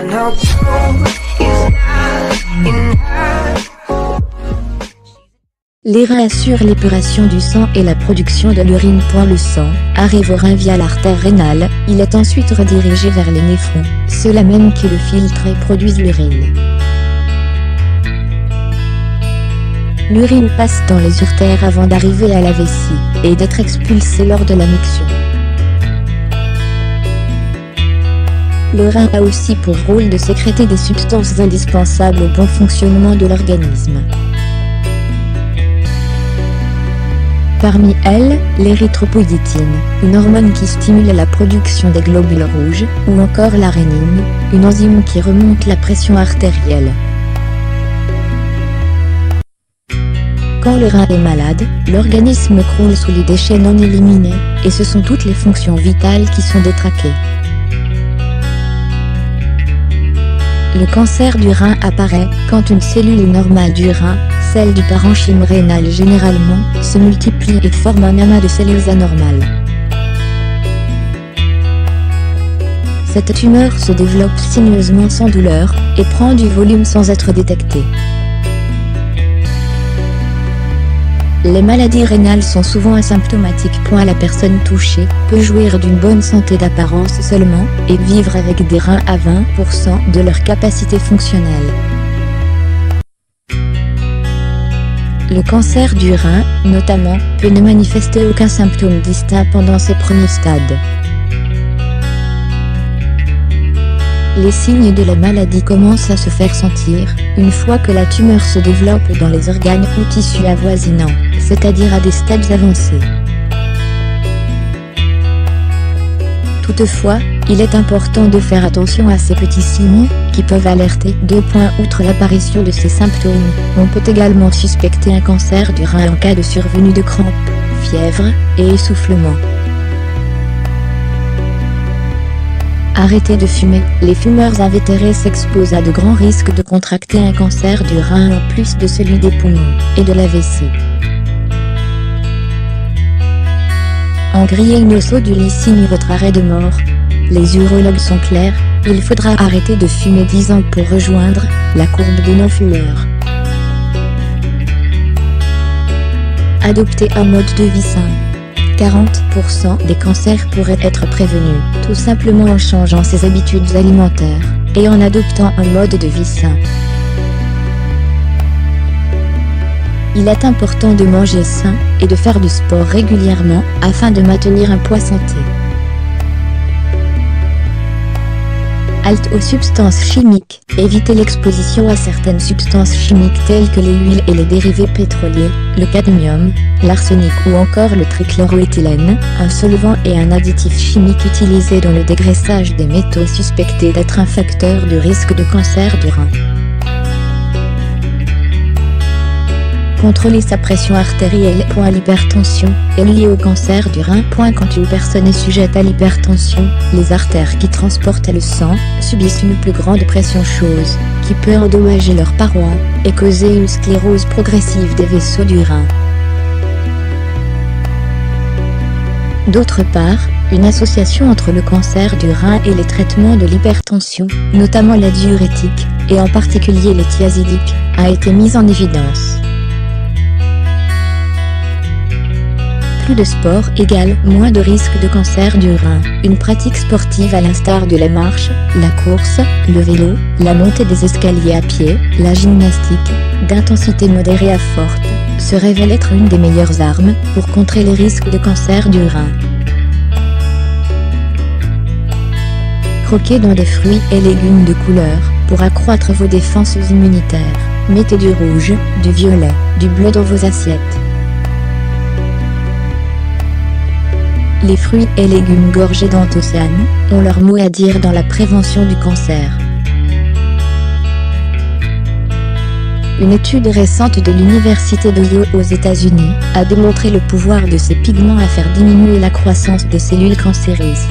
no proof is not enough. Les reins assurent l'épuration du sang et la production de l'urine. Le sang arrive au rein via l'artère rénale, il est ensuite redirigé vers les néphrons, ceux-là même qui le filtrent et produisent l'urine. L'urine passe dans les uretères avant d'arriver à la vessie, et d'être expulsée lors de la miction. Le rein a aussi pour rôle de sécréter des substances indispensables au bon fonctionnement de l'organisme. Parmi elles, l'érythropoïétine, une hormone qui stimule la production des globules rouges, ou encore la rénine, une enzyme qui remonte la pression artérielle. Quand le rein est malade, l'organisme croule sous les déchets non éliminés, et ce sont toutes les fonctions vitales qui sont détraquées. Le cancer du rein apparaît quand une cellule normale du rein, celle du parenchyme rénal généralement, se multiplie et forme un amas de cellules anormales. Cette tumeur se développe sinueusement sans douleur, et prend du volume sans être détectée. Les maladies rénales sont souvent asymptomatiques. La personne touchée peut jouir d'une bonne santé d'apparence seulement, et vivre avec des reins à 20% de leur capacité fonctionnelle. Le cancer du rein, notamment, peut ne manifester aucun symptôme distinct pendant ses premiers stades. Les signes de la maladie commencent à se faire sentir, une fois que la tumeur se développe dans les organes ou tissus avoisinants, c'est-à-dire à des stades avancés. Toutefois, il est important de faire attention à ces petits signes, qui peuvent alerter. Outre l'apparition de ces symptômes, on peut également suspecter un cancer du rein en cas de survenue de crampes, fièvre et essoufflement. Arrêtez de fumer. Les fumeurs invétérés s'exposent à de grands risques de contracter un cancer du rein en plus de celui des poumons et de la vessie. En griller une osso du lit signe votre arrêt de mort. Les urologues sont clairs, il faudra arrêter de fumer 10 ans pour rejoindre la courbe des non-fumeurs. Adoptez un mode de vie sain. 40% des cancers pourraient être prévenus, tout simplement en changeant ses habitudes alimentaires, et en adoptant un mode de vie sain. Il est important de manger sain, et de faire du sport régulièrement, afin de maintenir un poids santé. Halte aux substances chimiques. Évitez l'exposition à certaines substances chimiques telles que les huiles et les dérivés pétroliers, le cadmium, l'arsenic ou encore le trichloroéthylène, un solvant et un additif chimique utilisé dans le dégraissage des métaux suspectés d'être un facteur de risque de cancer du rein. Contrôler sa pression artérielle. L'hypertension est liée au cancer du rein. Quand une personne est sujette à l'hypertension, les artères qui transportent le sang subissent une plus grande pression, chose qui peut endommager leurs parois et causer une sclérose progressive des vaisseaux du rein. D'autre part, une association entre le cancer du rein et les traitements de l'hypertension, notamment la diurétique, et en particulier les thiazidiques, a été mise en évidence. Plus de sport égale moins de risque de cancer du rein. Une pratique sportive à l'instar de la marche, la course, le vélo, la montée des escaliers à pied, la gymnastique, d'intensité modérée à forte, se révèle être une des meilleures armes pour contrer les risques de cancer du rein. Croquez dans des fruits et légumes de couleur pour accroître vos défenses immunitaires. Mettez du rouge, du violet, du bleu dans vos assiettes. Les fruits et légumes gorgés d'anthocyanes ont leur mot à dire dans la prévention du cancer. Une étude récente de l'université d'Ohio aux États-Unis a démontré le pouvoir de ces pigments à faire diminuer la croissance des cellules cancéreuses.